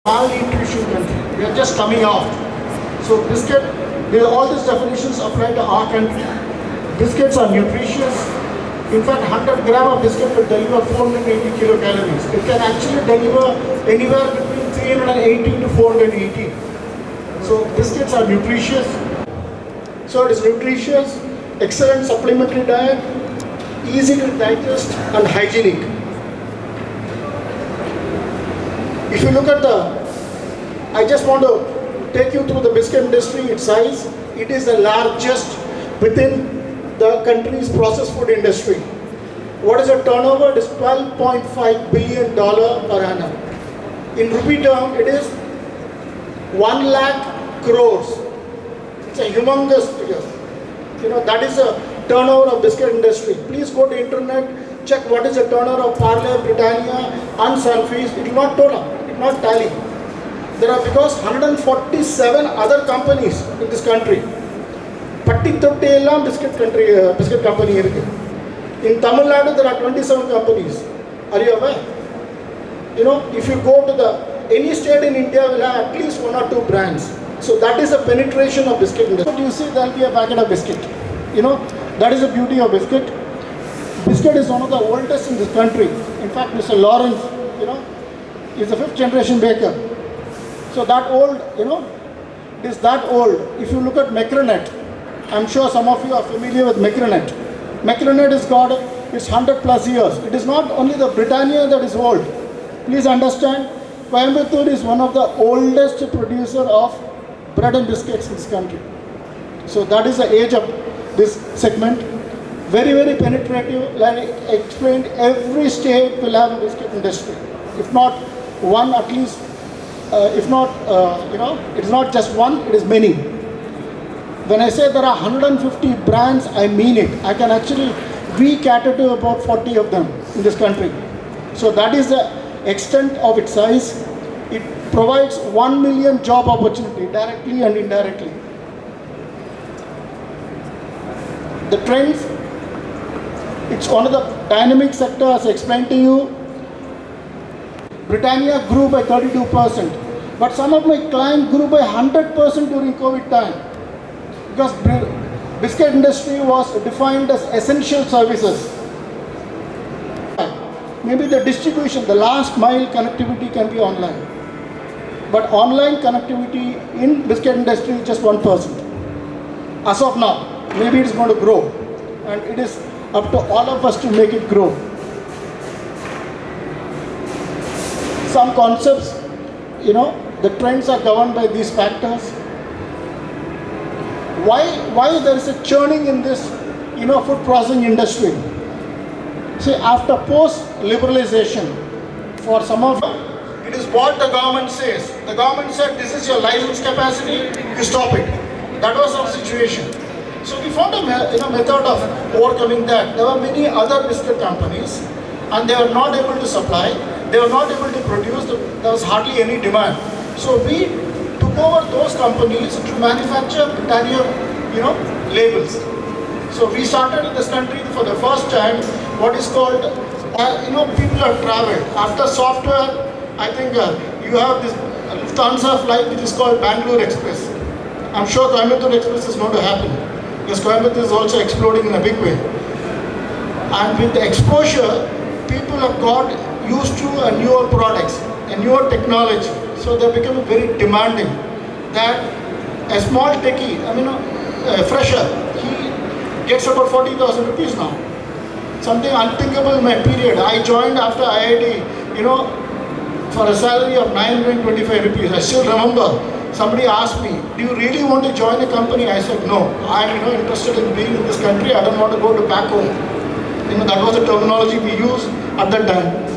malnutrition country. We are just coming out. So biscuit, all these definitions apply to our country. Biscuits are nutritious. In fact, 100 gram of biscuit will deliver 480 kilocalories. It can actually deliver anywhere between 380 to 480. So biscuits are nutritious. So it is nutritious, excellent supplementary diet, easy to digest and hygienic. If you look at I just want to take you through the biscuit industry, its size. It is the largest within the country's processed food industry. What is the turnover? It is $12.5 billion per annum. In rupee term, it is 1 lakh crores. It's a humongous figure. That is the turnover of biscuit industry. Please go to internet, check what is the turnover of Parle, Britannia and Sunfeast. It will not turn up. It will not tally. There are because 147 other companies in this country. Pattitottelam biscuit company. In Tamil Nadu there are 27 companies. Are you aware? If you go to any state in India will have at least 1 or 2 brands. So that is the penetration of biscuit industry. You see there will be a packet of biscuit. That is the beauty of biscuit. Biscuit is one of the oldest in this country. In fact, Mr. Lawrence, is a 5th generation baker. So that old, it is that old. If you look at Macronet, I'm sure some of you are familiar with Macronet. Macronet has got its 100 plus years. It is not only the Britannia that is old. Please understand, Coimbatore is one of the oldest producer of bread and biscuits in this country. So that is the age of this segment. Very, very penetrative. Like I explained, every state will have a biscuit industry. If not one, at least, if not, it's not just one, it is many. When I say there are 150 brands, I mean it. I can actually, we cater to about 40 of them in this country. So that is the extent of its size. It provides 1 million job opportunity, directly and indirectly. The trends, it's one of the dynamic sector as I explained to you. Britannia grew by 32%, but some of my clients grew by 100% during COVID time because biscuit industry was defined as essential services. Maybe the distribution, the last mile connectivity can be online, but online connectivity in biscuit industry is just 1%. As of now, maybe it's going to grow, and it is up to all of us to make it grow. Some concepts, the trends are governed by these factors. Why there is a churning in this, food processing industry? See, after post-liberalization, for some of it is what the government says. The government said, this is your license capacity, you stop it. That was our situation. So we found a method of overcoming that. There were many other biscuit companies and they were not able to supply. They were not able to produce, there was hardly any demand. So we took over those companies to manufacture Britannia, labels. So we started in this country for the first time what is called, people have traveled. After software, I think you have this Lufthansa flight which is called Bangalore Express. I'm sure Coimbatore Express is going to happen because Coimbatore is also exploding in a big way. And with the exposure, people have got used to newer products and newer technology, so they're becoming very demanding. That a small techie, a fresher, he gets about 40,000 rupees now. Something unthinkable in my period. I joined after IIT, for a salary of 925 rupees. I still remember somebody asked me, do you really want to join a company? I said, no, I'm interested in being in this country. I don't want to go to back home. That was the terminology we used at that time.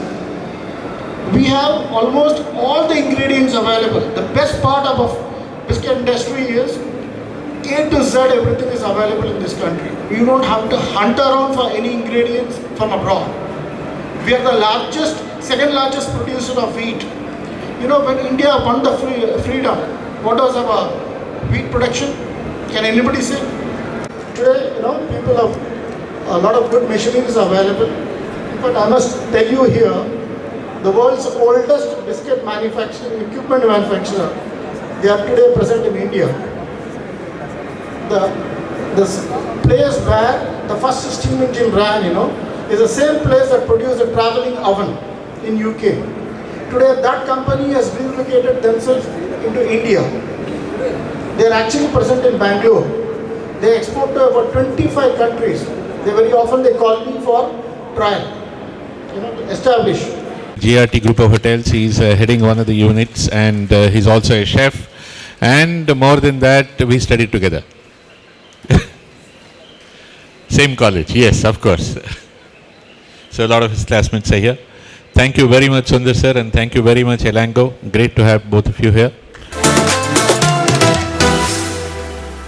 We have almost all the ingredients available. The best part of biscuit industry is A to Z, everything is available in this country. You don't have to hunt around for any ingredients from abroad. We are the second largest producer of wheat. When India won the freedom, what was our wheat production? Can anybody say? Today, people have a lot of good machineries available. But I must tell you here, the world's oldest biscuit manufacturing equipment manufacturer. They are today present in India. The place where the first steam engine ran, is the same place that produced a traveling oven in UK. Today that company has relocated themselves into India. They are actually present in Bangalore. They export to about 25 countries. Very often they call me for trial, to establish. GRT Group of Hotels, he's heading one of the units, and he's also a chef. And more than that, we studied together. Same college, yes, of course. So a lot of his classmates are here. Thank you very much, Sundar sir, and thank you very much, Elango. Great to have both of you here.